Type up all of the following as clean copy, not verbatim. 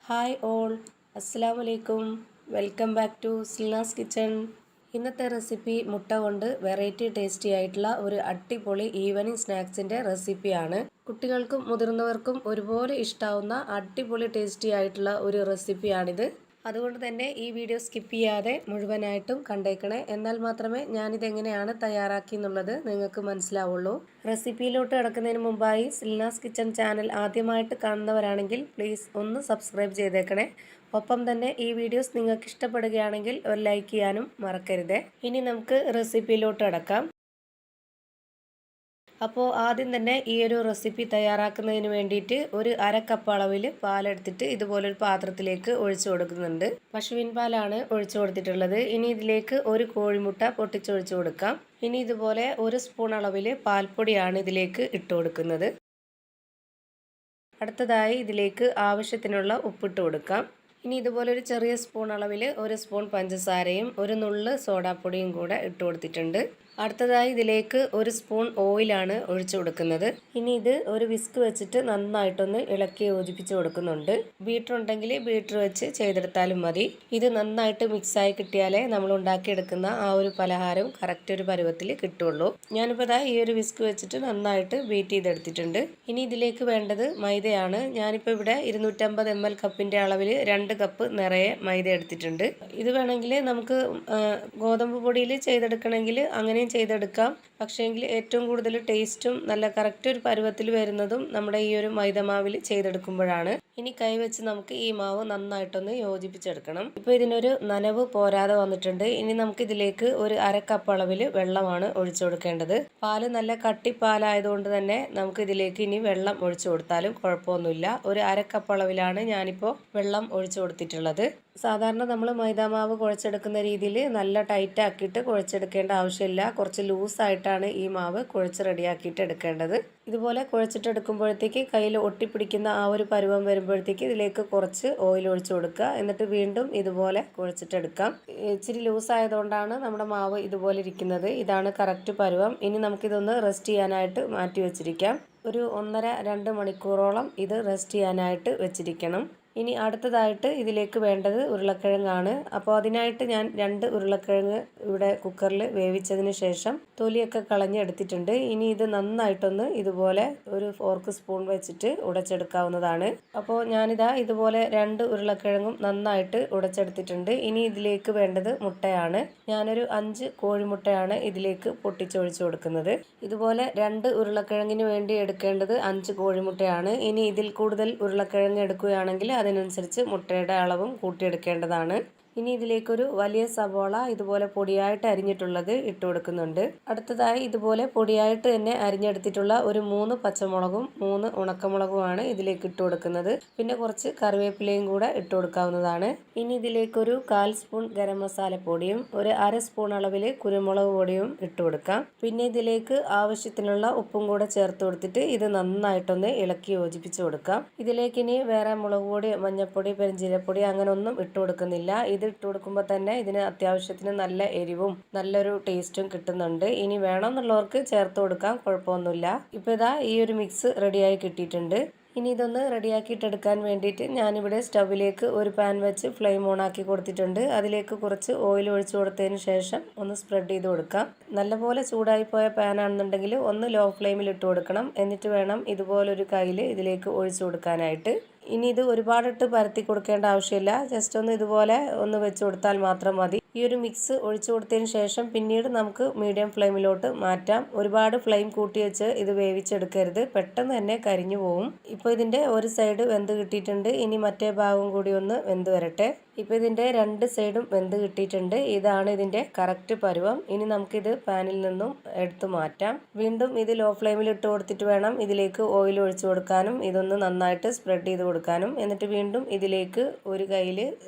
Hi all, അസ്സലാമു അലൈക്കും. Welcome back to Silnas kitchen. ഇന്നത്തെ റെസിപ്പി മുട്ട കൊണ്ട് വെറൈറ്റി ടേസ്റ്റി ആയിട്ടുള്ള ഒരു അടിപൊളി ഈവനിങ് സ്നാക്സിൻ്റെ റെസിപ്പിയാണ്. കുട്ടികൾക്കും മുതിർന്നവർക്കും ഒരുപോലെ ഇഷ്ടാവുന്ന അടിപൊളി ടേസ്റ്റി ആയിട്ടുള്ള ഒരു റെസിപ്പിയാണിത്. അതുകൊണ്ട് തന്നെ ഈ വീഡിയോ സ്കിപ്പ് ചെയ്യാതെ മുഴുവനായിട്ടും കണ്ടേക്കണേ. എന്നാൽ മാത്രമേ ഞാനിതെങ്ങനെയാണ് തയ്യാറാക്കി എന്നുള്ളത് നിങ്ങൾക്ക് മനസ്സിലാവുള്ളൂ. റെസിപ്പിയിലോട്ട് കിടക്കുന്നതിന് മുമ്പായി സിൽനാസ് കിച്ചൺ ചാനൽ ആദ്യമായിട്ട് കാണുന്നവരാണെങ്കിൽ പ്ലീസ് ഒന്ന് സബ്സ്ക്രൈബ് ചെയ്തേക്കണേ. ഒപ്പം തന്നെ ഈ വീഡിയോസ് നിങ്ങൾക്ക് ഇഷ്ടപ്പെടുകയാണെങ്കിൽ ഒരു ലൈക്ക് ചെയ്യാനും മറക്കരുത്. ഇനി നമുക്ക് റെസിപ്പിയിലോട്ട് കിടക്കാം. അപ്പോൾ ആദ്യം തന്നെ ഈ ഒരു റെസിപ്പി തയ്യാറാക്കുന്നതിന് വേണ്ടിയിട്ട് ഒരു അര കപ്പ് അളവിൽ പാലെടുത്തിട്ട് ഇതുപോലൊരു പാത്രത്തിലേക്ക് ഒഴിച്ചു കൊടുക്കുന്നുണ്ട്. പശുവിൻ പാലാണ് ഒഴിച്ചു കൊടുത്തിട്ടുള്ളത്. ഇനി ഇതിലേക്ക് ഒരു കോഴിമുട്ട പൊട്ടിച്ചൊഴിച്ചു കൊടുക്കാം. ഇനി ഇതുപോലെ ഒരു സ്പൂൺ അളവിൽ പാൽപ്പൊടിയാണ് ഇതിലേക്ക് ഇട്ട് കൊടുക്കുന്നത്. അടുത്തതായി ഇതിലേക്ക് ആവശ്യത്തിനുള്ള ഉപ്പിട്ട് കൊടുക്കാം. ഇനി ഇതുപോലെ ഒരു ചെറിയ സ്പൂൺ അളവിൽ ഒരു സ്പൂൺ പഞ്ചസാരയും ഒരു നുള്ള് സോഡാപ്പൊടിയും കൂടെ ഇട്ട് കൊടുത്തിട്ടുണ്ട്. അടുത്തതായി ഇതിലേക്ക് ഒരു സ്പൂൺ ഓയിലാണ് ഒഴിച്ചു കൊടുക്കുന്നത്. ഇനി ഇത് ഒരു വിസ്ക് വെച്ചിട്ട് നന്നായിട്ടൊന്ന് ഇളക്കി യോജിപ്പിച്ച് കൊടുക്കുന്നുണ്ട്. ബീറ്റർ ഉണ്ടെങ്കിൽ ബീറ്റർ വെച്ച് ചെയ്തെടുത്താലും മതി. ഇത് നന്നായിട്ട് മിക്സായി കിട്ടിയാലേ നമ്മൾ ഉണ്ടാക്കിയെടുക്കുന്ന ആ ഒരു പലഹാരം കറക്റ്റ് ഒരു പരുവത്തിൽ കിട്ടുള്ളൂ. ഞാനിപ്പോൾ ഇതാ ഈ ഒരു വിസ്ക് വെച്ചിട്ട് നന്നായിട്ട് ബീറ്റ് ചെയ്തെടുത്തിട്ടുണ്ട്. ഇനി ഇതിലേക്ക് വേണ്ടത് മൈദയാണ്. ഞാനിപ്പോൾ ഇവിടെ 250 ml കപ്പിൻ്റെ അളവിൽ 2 കപ്പ് നിറയെ മൈദ എടുത്തിട്ടുണ്ട്. ഇത് വേണമെങ്കിൽ നമുക്ക് ഗോതമ്പ് പൊടിയിൽ ചെയ്തെടുക്കണമെങ്കിൽ അങ്ങനെ ചെയ്തെടുക്കാം. പക്ഷേങ്കിൽ ഏറ്റവും കൂടുതൽ ടേസ്റ്റും നല്ല കറക്റ്റ് ഒരു പരുവത്തിൽ വരുന്നതും നമ്മുടെ ഈ ഒരു മൈദമാവിൽ ചെയ്തെടുക്കുമ്പോഴാണ്. ഇനി കൈവച്ച് നമുക്ക് ഈ മാവ് നന്നായിട്ടൊന്ന് യോജിപ്പിച്ചെടുക്കണം. ഇപ്പോൾ ഇതിനൊരു നനവ് പോരാതെ വന്നിട്ടുണ്ട്. ഇനി നമുക്ക് ഇതിലേക്ക് ഒരു അര കപ്പ് അളവിൽ വെള്ളമാണ് ഒഴിച്ചു കൊടുക്കേണ്ടത്. പാല് നല്ല കട്ടിപ്പാലായതുകൊണ്ട് തന്നെ നമുക്ക് ഇതിലേക്ക് ഇനി വെള്ളം ഒഴിച്ചു കൊടുത്താലും കുഴപ്പമൊന്നുമില്ല. ഒരു അര കപ്പ് അളവിലാണ് ഞാനിപ്പോൾ വെള്ളം ഒഴിച്ചു കൊടുത്തിട്ടുള്ളത്. സാധാരണ നമ്മൾ മൈദാമാവ് കുഴച്ചെടുക്കുന്ന രീതിയിൽ നല്ല ടൈറ്റ് ആക്കിയിട്ട് കുഴച്ചെടുക്കേണ്ട ആവശ്യമില്ല. കുറച്ച് ലൂസായിട്ടാണ് ഈ മാവ് കുഴച്ച് റെഡിയാക്കിയിട്ട് എടുക്കേണ്ടത്. ഇതുപോലെ കുഴച്ചിട്ടെടുക്കുമ്പോഴത്തേക്ക് കയ്യിൽ ഒട്ടിപ്പിടിക്കുന്ന ആ ഒരു പരുവം വരുമ്പോഴത്തേക്ക് ഇതിലേക്ക് കുറച്ച് ഓയിൽ ഒഴിച്ചു കൊടുക്കുക. എന്നിട്ട് വീണ്ടും ഇതുപോലെ കുഴച്ചിട്ടെടുക്കാം. ഇച്ചിരി ലൂസായതുകൊണ്ടാണ് നമ്മുടെ മാവ് ഇതുപോലെ ഇരിക്കുന്നത്. ഇതാണ് കറക്റ്റ് പരുവം. ഇനി നമുക്കിതൊന്ന് റെസ്റ്റ് ചെയ്യാനായിട്ട് മാറ്റി വെച്ചിരിക്കാം. ഒരു 1.5-2 മണിക്കൂറോളം ഇത് റെസ്റ്റ് ചെയ്യാനായിട്ട് വെച്ചിരിക്കണം. ഇനി അടുത്തതായിട്ട് ഇതിലേക്ക് വേണ്ടത് ഉരുളക്കിഴങ്ങാണ്. അപ്പോൾ അതിനായിട്ട് ഞാൻ 2 ഉരുളക്കിഴങ്ങ് ഇവിടെ കുക്കറിൽ വേവിച്ചതിന് ശേഷം തൊലിയൊക്കെ കളഞ്ഞെടുത്തിട്ടുണ്ട്. ഇനി ഇത് നന്നായിട്ടൊന്ന് ഇതുപോലെ ഒരു ഫോർക്ക് സ്പൂൺ വെച്ചിട്ട് ഉടച്ചെടുക്കാവുന്നതാണ്. അപ്പോൾ ഞാനിതാ ഇതുപോലെ 2 ഉരുളക്കിഴങ്ങും നന്നായിട്ട് ഉടച്ചെടുത്തിട്ടുണ്ട്. ഇനി ഇതിലേക്ക് വേണ്ടത് മുട്ടയാണ്. ഞാനൊരു 5 കോഴിമുട്ടയാണ് ഇതിലേക്ക് പൊട്ടിച്ചൊഴിച്ചു കൊടുക്കുന്നത്. ഇതുപോലെ 2 ഉരുളക്കിഴങ്ങിന് വേണ്ടി എടുക്കേണ്ടത് 5 കോഴിമുട്ടയാണ്. ഇനി ഇതിൽ കൂടുതൽ ഉരുളക്കിഴങ്ങ് എടുക്കുകയാണെങ്കിൽ അതിനനുസരിച്ച് മുട്ടയുടെ അളവും കൂട്ടിയെടുക്കേണ്ടതാണ്. ഇനി ഇതിലേക്കൊരു വലിയ സവോള ഇതുപോലെ പൊടിയായിട്ട് അരിഞ്ഞിട്ടുള്ളത് ഇട്ട് കൊടുക്കുന്നുണ്ട്. അടുത്തതായി ഇതുപോലെ പൊടിയായിട്ട് തന്നെ അരിഞ്ഞെടുത്തിട്ടുള്ള ഒരു 3 പച്ചമുളകും 3 ഉണക്കമുളകുമാണ് ഇതിലേക്ക് ഇട്ട് കൊടുക്കുന്നത്. പിന്നെ കുറച്ച് കറിവേപ്പിലയും കൂടെ ഇട്ട് കൊടുക്കാവുന്നതാണ്. ഇനി ഇതിലേക്കൊരു 1/4 സ്പൂൺ ഗരം മസാല പൊടിയും ഒരു അര സ്പൂൺ അളവിൽ കുരുമുളക് പൊടിയും ഇട്ട് കൊടുക്കാം. പിന്നെ ഇതിലേക്ക് ആവശ്യത്തിനുള്ള ഉപ്പും കൂടെ ചേർത്ത് കൊടുത്തിട്ട് ഇത് നന്നായിട്ടൊന്ന് ഇളക്കി യോജിപ്പിച്ച് കൊടുക്കാം. ഇതിലേക്ക് ഇനി വേറെ മുളക് പൊടി, മഞ്ഞൾപ്പൊടി, പെരിഞ്ചീരപ്പൊടി അങ്ങനെ ഒന്നും ഇട്ട് കൊടുക്കുന്നില്ല. ഇത് ഇട്ട് കൊടുക്കുമ്പോൾ തന്നെ ഇതിന് അത്യാവശ്യത്തിന് നല്ല എരിവും നല്ലൊരു ടേസ്റ്റും കിട്ടുന്നുണ്ട്. ഇനി വേണമെന്നുള്ളവർക്ക് ചേർത്ത് കൊടുക്കാം, കുഴപ്പമൊന്നുമില്ല. ഇപ്പോൾ ഇതാ ഈ ഒരു മിക്സ് റെഡിയായി കിട്ടിയിട്ടുണ്ട്. ഇനി ഇതൊന്ന് റെഡിയാക്കിയിട്ടെടുക്കാൻ വേണ്ടിയിട്ട് ഞാനിവിടെ സ്റ്റൗവിലേക്ക് ഒരു പാൻ വെച്ച് ഫ്ലെയിം ഓൺ ആക്കി കൊടുത്തിട്ടുണ്ട്. അതിലേക്ക് കുറച്ച് ഓയിൽ ഒഴിച്ചു കൊടുത്തതിന് ശേഷം ഒന്ന് സ്പ്രെഡ് ചെയ്ത് കൊടുക്കാം. നല്ലപോലെ ചൂടായി പോയ പാനാണെന്നുണ്ടെങ്കിൽ ഒന്ന് ലോ ഫ്ലെയിമിൽ ഇട്ട് കൊടുക്കണം. എന്നിട്ട് വേണം ഇതുപോലൊരു കയ്യിൽ ഇതിലേക്ക് ഒഴിച്ചു കൊടുക്കാനായിട്ട്. ഇനി ഇത് ഒരുപാടിട്ട് പരത്തി കൊടുക്കേണ്ട ആവശ്യമില്ല. ജസ്റ്റ് ഒന്ന് ഇതുപോലെ ഒന്ന് വെച്ച് കൊടുത്താൽ മാത്രം മതി. ഈ ഒരു മിക്സ് ഒഴിച്ചു കൊടുത്തതിന് ശേഷം പിന്നീട് നമുക്ക് മീഡിയം ഫ്ലെയിമിലോട്ട് മാറ്റാം. ഒരുപാട് ഫ്ലെയിം കൂട്ടി വെച്ച് ഇത് വേവിച്ചെടുക്കരുത്, പെട്ടെന്ന് തന്നെ കരിഞ്ഞു പോകും. ഇപ്പോൾ ഇതിൻ്റെ ഒരു സൈഡ് വെന്ത് കിട്ടിയിട്ടുണ്ട്. ഇനി മറ്റേ ഭാഗം കൂടി ഒന്ന് വെന്ത് വരട്ടെ. ഇപ്പോൾ ഇതിൻ്റെ 2 സൈഡും വെന്ത് കിട്ടിയിട്ടുണ്ട്. ഇതാണ് ഇതിൻ്റെ കറക്റ്റ് പരുവം. ഇനി നമുക്കിത് പാനിൽ നിന്നും എടുത്തു മാറ്റാം. വീണ്ടും ഇത് ലോ ഫ്ലെയിമിൽ ഇട്ട് കൊടുത്തിട്ട് വേണം ഇതിലേക്ക് ഓയിൽ ഒഴിച്ചു കൊടുക്കാനും ഇതൊന്ന് നന്നായിട്ട് സ്പ്രെഡ് ചെയ്ത് കൊടുക്കാനും. എന്നിട്ട് വീണ്ടും ഇതിലേക്ക് ഒരു കയ്യിൽ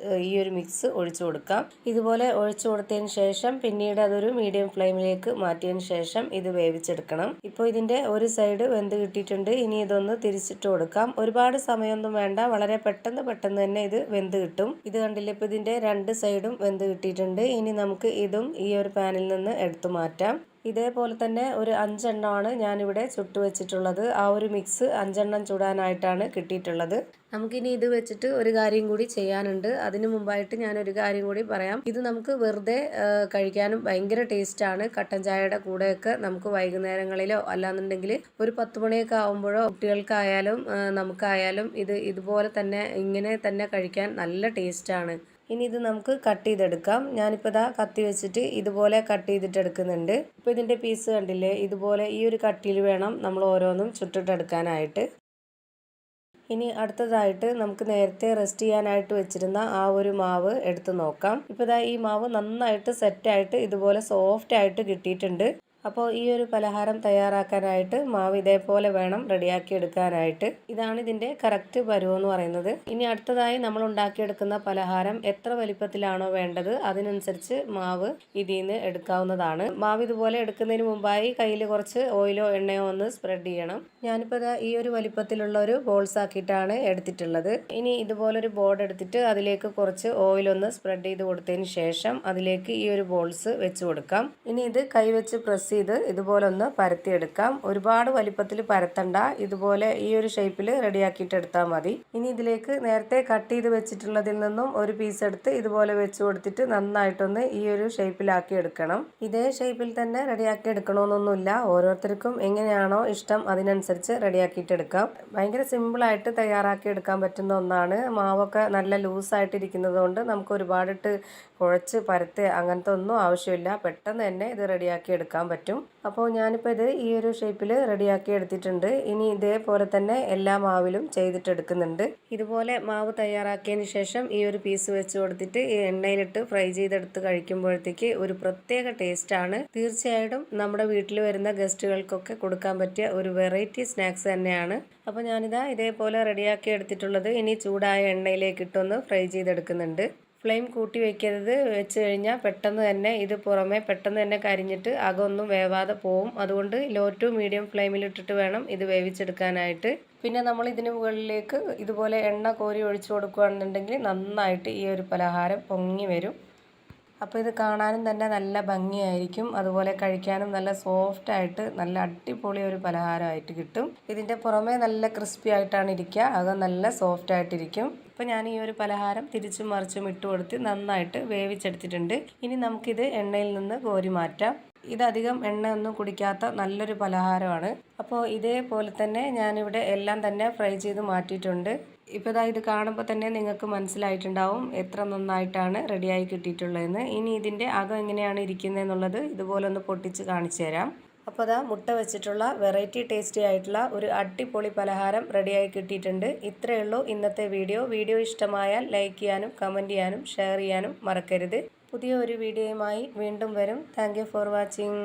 ഈ ഒരു മിക്സ് ഒഴിച്ചു കൊടുക്കാം. ഇതുപോലെ ഒഴിച്ചു കൊടുത്തതിന് ശേഷം പിന്നീട് അതൊരു മീഡിയം ഫ്ലെയിമിലേക്ക് മാറ്റിയതിന് ശേഷം ഇത് വേവിച്ചെടുക്കണം. ഇപ്പോൾ ഇതിൻ്റെ ഒരു സൈഡ് വെന്ത് കിട്ടിയിട്ടുണ്ട്. ഇനി ഇതൊന്ന് തിരിച്ചിട്ട് കൊടുക്കാം. ഒരുപാട് സമയമൊന്നും വേണ്ട, വളരെ പെട്ടെന്ന് തന്നെ ഇത് വെന്ത് കിട്ടും. ഇത് കണ്ടില്ലേ, ഇപ്പോൾ ഇതിൻ്റെ 2 സൈഡും വെന്ത് കിട്ടിയിട്ടുണ്ട്. ഇനി നമുക്ക് ഇതും ഈ ഒരു പാനിൽ നിന്ന് എടുത്തു മാറ്റാം. ഇതേപോലെ തന്നെ ഒരു 5 എണ്ണമാണ് ഞാനിവിടെ ചുട്ട് വെച്ചിട്ടുള്ളത്. ആ ഒരു മിക്സ് 5 എണ്ണം ചുടാനായിട്ടാണ് കിട്ടിയിട്ടുള്ളത്. നമുക്കിനി ഇത് വെച്ചിട്ട് ഒരു കാര്യം കൂടി ചെയ്യാനുണ്ട്. അതിനു മുമ്പായിട്ട് ഞാനൊരു കാര്യം കൂടി പറയാം. ഇത് നമുക്ക് വെറുതെ കഴിക്കാനും ഭയങ്കര ടേസ്റ്റാണ്. കട്ടൻ ചായയുടെ കൂടെയൊക്കെ നമുക്ക് വൈകുന്നേരങ്ങളിലോ അല്ലാന്നുണ്ടെങ്കിൽ ഒരു 10 മണിയൊക്കെ ആകുമ്പോഴോ കുട്ടികൾക്കായാലും നമുക്കായാലും ഇതുപോലെ തന്നെ ഇങ്ങനെ തന്നെ കഴിക്കാൻ നല്ല ടേസ്റ്റാണ്. ഇനി ഇത് നമുക്ക് കട്ട് ചെയ്തെടുക്കാം. ഞാനിപ്പോൾ ഇതാ കത്തി വെച്ചിട്ട് ഇതുപോലെ കട്ട് ചെയ്തിട്ട് എടുക്കുന്നുണ്ട്. ഇപ്പോൾ ഇതിൻ്റെ പീസ് കണ്ടില്ലേ, ഇതുപോലെ ഈ ഒരു കട്ടിയിൽ വേണം നമ്മൾ ഓരോന്നും ചുട്ടിട്ടെടുക്കാനായിട്ട്. ഇനി അടുത്തതായിട്ട് നമുക്ക് നേരത്തെ റെസ്റ്റ് ചെയ്യാനായിട്ട് വെച്ചിരുന്ന ആ ഒരു മാവ് എടുത്ത് നോക്കാം. ഇപ്പോൾ ഇതാ ഈ മാവ് നന്നായിട്ട് സെറ്റായിട്ട് ഇതുപോലെ സോഫ്റ്റ് ആയിട്ട് കിട്ടിയിട്ടുണ്ട്. അപ്പോൾ ഈ ഒരു പലഹാരം തയ്യാറാക്കാനായിട്ട് മാവ് ഇതേപോലെ വേണം റെഡിയാക്കി എടുക്കാനായിട്ട്. ഇതാണ് ഇതിൻ്റെ കറക്റ്റ് പരുവെന്ന് പറയുന്നത്. ഇനി അടുത്തതായി നമ്മൾ ഉണ്ടാക്കിയെടുക്കുന്ന പലഹാരം എത്ര വലിപ്പത്തിലാണോ വേണ്ടത് അതിനനുസരിച്ച് മാവ് ഇതിൽ നിന്ന് എടുക്കാവുന്നതാണ്. മാവ് ഇതുപോലെ എടുക്കുന്നതിന് മുമ്പായി കയ്യിൽ കുറച്ച് ഓയിലോ എണ്ണയോ ഒന്ന് സ്പ്രെഡ് ചെയ്യണം. ഞാനിപ്പോൾ ഈ ഒരു വലിപ്പത്തിലുള്ള ഒരു ബോൾസ് ആക്കിയിട്ടാണ് എടുത്തിട്ടുള്ളത്. ഇനി ഇതുപോലൊരു ബോർഡ് എടുത്തിട്ട് അതിലേക്ക് കുറച്ച് ഓയിലൊന്ന് സ്പ്രെഡ് ചെയ്ത് കൊടുത്തതിന് ശേഷം അതിലേക്ക് ഈ ഒരു ബോൾസ് വെച്ച് കൊടുക്കാം. ഇനി ഇത് കൈവച്ച് പ്രസ് ചെയ്ത് ഇതുപോലെ ഒന്ന് പരത്തിയെടുക്കാം. ഒരുപാട് വലിപ്പത്തിൽ പരത്തണ്ട, ഇതുപോലെ ഈ ഒരു ഷേപ്പിൽ റെഡിയാക്കിയിട്ട് എടുത്താൽ മതി. ഇനി ഇതിലേക്ക് നേരത്തെ കട്ട് ചെയ്ത് വെച്ചിട്ടുള്ളതിൽ നിന്നും ഒരു പീസ് എടുത്ത് ഇതുപോലെ വെച്ച് കൊടുത്തിട്ട് നന്നായിട്ടൊന്ന് ഈ ഒരു ഷേപ്പിലാക്കി എടുക്കണം. ഇതേ ഷേപ്പിൽ തന്നെ റെഡിയാക്കി എടുക്കണമെന്നൊന്നുമില്ല, ഓരോരുത്തർക്കും എങ്ങനെയാണോ ഇഷ്ടം അതിനനുസരിച്ച് റെഡിയാക്കിയിട്ട് എടുക്കാം. ഭയങ്കര സിമ്പിളായിട്ട് തയ്യാറാക്കി എടുക്കാൻ പറ്റുന്ന ഒന്നാണ്. മാവൊക്കെ നല്ല ലൂസായിട്ടിരിക്കുന്നത് കൊണ്ട് നമുക്ക് ഒരുപാടിട്ട് കുഴച്ച് പരത്ത് അങ്ങനത്തെ ഒന്നും ആവശ്യമില്ല. പെട്ടെന്ന് തന്നെ ഇത് റെഡിയാക്കി എടുക്കാൻ പറ്റും. അപ്പോൾ ഞാനിപ്പോൾ ഇത് ഈ ഒരു ഷേപ്പിൽ റെഡിയാക്കി എടുത്തിട്ടുണ്ട്. ഇനി ഇതേപോലെ തന്നെ എല്ലാ മാവിലും ചെയ്തിട്ടെടുക്കുന്നുണ്ട്. ഇതുപോലെ മാവ് തയ്യാറാക്കിയതിന് ശേഷം ഈ ഒരു പീസ് വെച്ച് കൊടുത്തിട്ട് ഈ എണ്ണയിലിട്ട് ഫ്രൈ ചെയ്തെടുത്ത് കഴിക്കുമ്പോഴത്തേക്ക് ഒരു പ്രത്യേക ടേസ്റ്റാണ്. തീർച്ചയായിട്ടും നമ്മുടെ വീട്ടിൽ വരുന്ന ഗസ്റ്റുകൾക്കൊക്കെ കൊടുക്കാൻ പറ്റിയ ഒരു വെറൈറ്റി സ്നാക്സ് തന്നെയാണ്. അപ്പോൾ ഞാനിതാ ഇതേപോലെ റെഡിയാക്കി എടുത്തിട്ടുള്ളത് ഇനി ചൂടായ എണ്ണയിലേക്ക് ഇട്ടൊന്ന് ഫ്രൈ ചെയ്തെടുക്കുന്നുണ്ട്. ഫ്ലെയിം കൂട്ടി വെക്കരുത്, വെച്ച് കഴിഞ്ഞാൽ പെട്ടെന്ന് തന്നെ ഇത് പുറമേ പെട്ടെന്ന് തന്നെ കരിഞ്ഞിട്ട് അകമൊന്നും വേവാതെ പോവും. അതുകൊണ്ട് ലോ ടു മീഡിയം ഫ്ലെയിമിലിട്ടിട്ട് വേണം ഇത് വേവിച്ചെടുക്കാനായിട്ട്. പിന്നെ നമ്മൾ ഇതിന് മുകളിലേക്ക് ഇതുപോലെ എണ്ണ കോരി ഒഴിച്ചു കൊടുക്കുകയാണെന്നുണ്ടെങ്കിൽ നന്നായിട്ട് ഈ ഒരു പലഹാരം പൊങ്ങി വരും. അപ്പോൾ ഇത് കാണാനും തന്നെ നല്ല ഭംഗിയായിരിക്കും, അതുപോലെ കഴിക്കാനും നല്ല സോഫ്റ്റ് ആയിട്ട് നല്ല അടിപൊളി ഒരു പലഹാരമായിട്ട് കിട്ടും. ഇതിൻ്റെ പുറമേ നല്ല ക്രിസ്പി ആയിട്ടാണ് ഇരിക്കുക, അകം നല്ല സോഫ്റ്റ് ആയിട്ടിരിക്കും. ഇപ്പോൾ ഞാൻ ഈ ഒരു പലഹാരം തിരിച്ചും മറിച്ചും ഇട്ട് കൊടുത്ത് നന്നായിട്ട് വേവിച്ചെടുത്തിട്ടുണ്ട്. ഇനി നമുക്കിത് എണ്ണയിൽ നിന്ന് കോരി മാറ്റാം. ഇതധികം എണ്ണയൊന്നും കുടിക്കാത്ത നല്ലൊരു പലഹാരമാണ്. അപ്പോൾ ഇതേപോലെ തന്നെ ഞാനിവിടെ എല്ലാം തന്നെ ഫ്രൈ ചെയ്ത് മാറ്റിയിട്ടുണ്ട്. ഇപ്പോൾ ഇത് കാണുമ്പോൾ തന്നെ നിങ്ങൾക്ക് മനസ്സിലായിട്ടുണ്ടാവും എത്ര നന്നായിട്ടാണ് റെഡിയായി കിട്ടിയിട്ടുള്ളതെന്ന്. ഇനി ഇതിൻ്റെ അകം എങ്ങനെയാണ് ഇരിക്കുന്നതെന്നുള്ളത് ഇതുപോലെ ഒന്ന് പൊട്ടിച്ച് കാണിച്ചു തരാം. അപ്പോൾ മുട്ട വെച്ചിട്ടുള്ള വെറൈറ്റി ടേസ്റ്റി ആയിട്ടുള്ള ഒരു അടിപൊളി പലഹാരം റെഡിയായി കിട്ടിയിട്ടുണ്ട്. ഇത്രയേ ഉള്ളൂ ഇന്നത്തെ വീഡിയോ ഇഷ്ടമായാൽ ലൈക്ക് ചെയ്യാനും കമൻറ്റ് ചെയ്യാനും ഷെയർ ചെയ്യാനും മറക്കരുത്. പുതിയ ഒരു വീഡിയോയുമായി വീണ്ടും വരും. Thank you for watching.